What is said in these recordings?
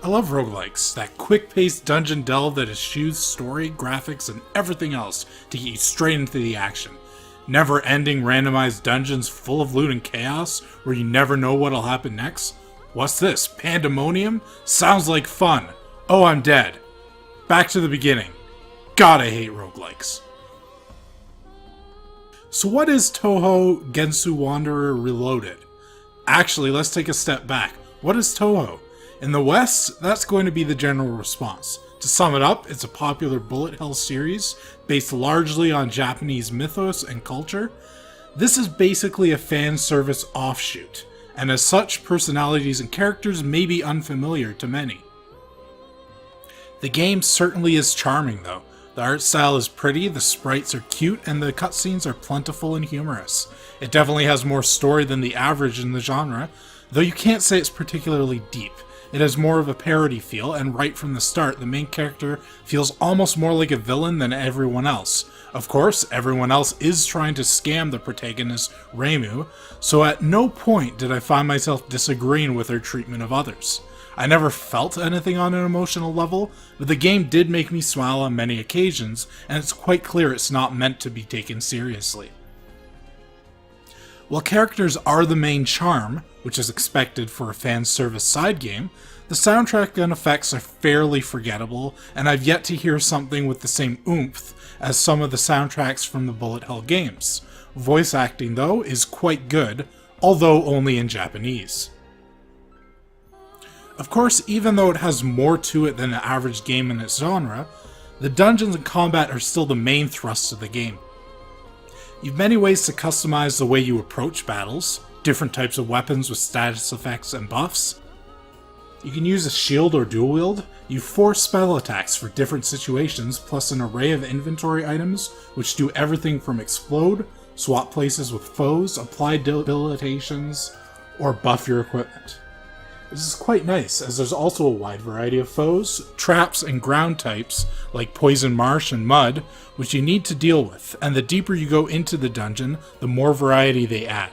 I love roguelikes, that quick-paced dungeon delve that eschews story, graphics, and everything else to get you straight into the action. Never-ending randomized dungeons full of loot and chaos where you never know what'll happen next. What's this? Pandemonium? Sounds like fun. Oh, I'm dead. Back to the beginning. God, I hate roguelikes. So what is Touhou Genso Wanderer Reloaded? Actually, let's take a step back. What is Touhou? In the West, that's going to be the general response. To sum it up, it's a popular bullet hell series based largely on Japanese mythos and culture. This is basically a fan service offshoot, and as such, personalities and characters may be unfamiliar to many. The game certainly is charming though. The art style is pretty, the sprites are cute, and the cutscenes are plentiful and humorous. It definitely has more story than the average in the genre, though you can't say it's particularly deep. It has more of a parody feel, and right from the start, the main character feels almost more like a villain than everyone else. Of course, everyone else is trying to scam the protagonist, Reimu, so at no point did I find myself disagreeing with her treatment of others. I never felt anything on an emotional level, but the game did make me smile on many occasions, and it's quite clear it's not meant to be taken seriously. While characters are the main charm, which is expected for a fan service side game, the soundtrack and effects are fairly forgettable, and I've yet to hear something with the same oomph as some of the soundtracks from the bullet hell games. Voice acting, though, is quite good, although only in Japanese. Of course, even though it has more to it than the average game in its genre, the dungeons and combat are still the main thrust of the game. You've many ways to customize the way you approach battles, different types of weapons with status effects and buffs. You can use a shield or dual wield, you 4 spell attacks for different situations, plus an array of inventory items which do everything from explode, swap places with foes, apply debilitations, or buff your equipment. This is quite nice, as there's also a wide variety of foes, traps, and ground types, like poison marsh and mud, which you need to deal with, and the deeper you go into the dungeon, the more variety they add.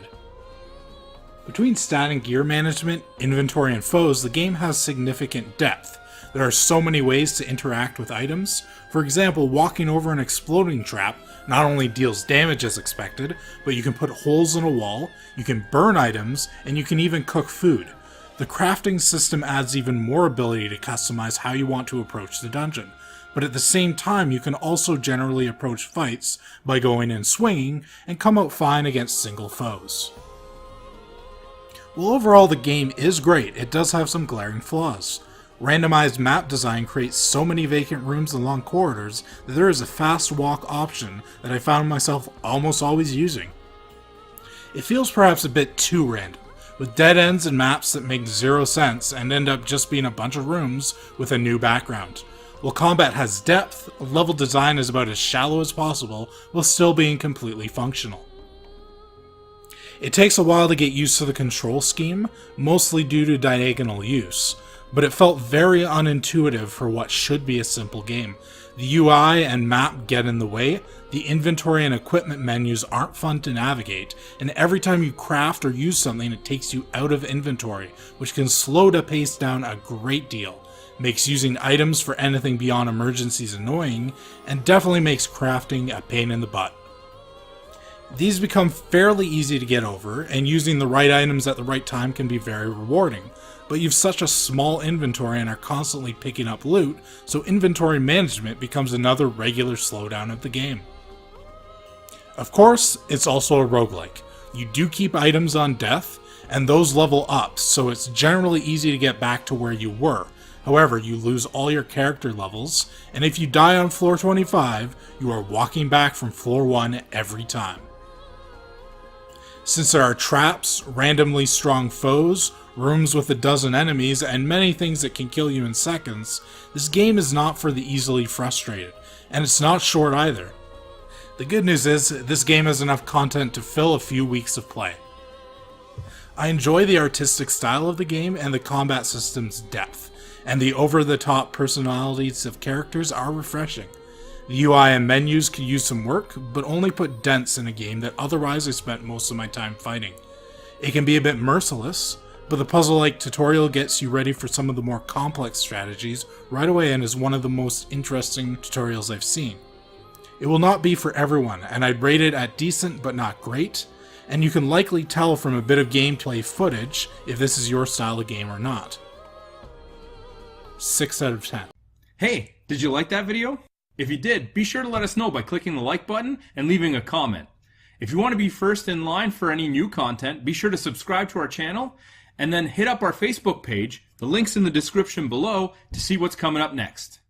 Between stat and gear management, inventory, and foes, the game has significant depth. There are so many ways to interact with items. For example, walking over an exploding trap not only deals damage as expected, but you can put holes in a wall, you can burn items, and you can even cook food. The crafting system adds even more ability to customize how you want to approach the dungeon, but at the same time you can also generally approach fights by going in swinging and come out fine against single foes. While overall the game is great, it does have some glaring flaws. Randomized map design creates so many vacant rooms and long corridors that there is a fast walk option that I found myself almost always using. It feels perhaps a bit too random, with dead ends and maps that make zero sense and end up just being a bunch of rooms with a new background. While combat has depth, level design is about as shallow as possible while still being completely functional. It takes a while to get used to the control scheme, mostly due to diagonal use, but it felt very unintuitive for what should be a simple game. The UI and map get in the way, the inventory and equipment menus aren't fun to navigate, and every time you craft or use something it takes you out of inventory, which can slow the pace down a great deal, makes using items for anything beyond emergencies annoying, and definitely makes crafting a pain in the butt. These become fairly easy to get over, and using the right items at the right time can be very rewarding, but you've such a small inventory and are constantly picking up loot, so inventory management becomes another regular slowdown of the game. Of course, it's also a roguelike. You do keep items on death, and those level up, so it's generally easy to get back to where you were. However, you lose all your character levels, and if you die on floor 25, you are walking back from floor 1 every time. Since there are traps, randomly strong foes, rooms with a dozen enemies, and many things that can kill you in seconds, this game is not for the easily frustrated, and it's not short either. The good news is, this game has enough content to fill a few weeks of play. I enjoy the artistic style of the game and the combat system's depth, and the over-the-top personalities of characters are refreshing. The UI and menus could use some work, but only put dents in a game that otherwise I spent most of my time fighting. It can be a bit merciless, but the puzzle-like tutorial gets you ready for some of the more complex strategies right away and is one of the most interesting tutorials I've seen. It will not be for everyone, and I'd rate it at decent but not great, and you can likely tell from a bit of gameplay footage if this is your style of game or not. 6 out of 10. Hey, did you like that video? If you did, be sure to let us know by clicking the like button and leaving a comment. If you want to be first in line for any new content, be sure to subscribe to our channel and then hit up our Facebook page. The link's in the description below to see what's coming up next.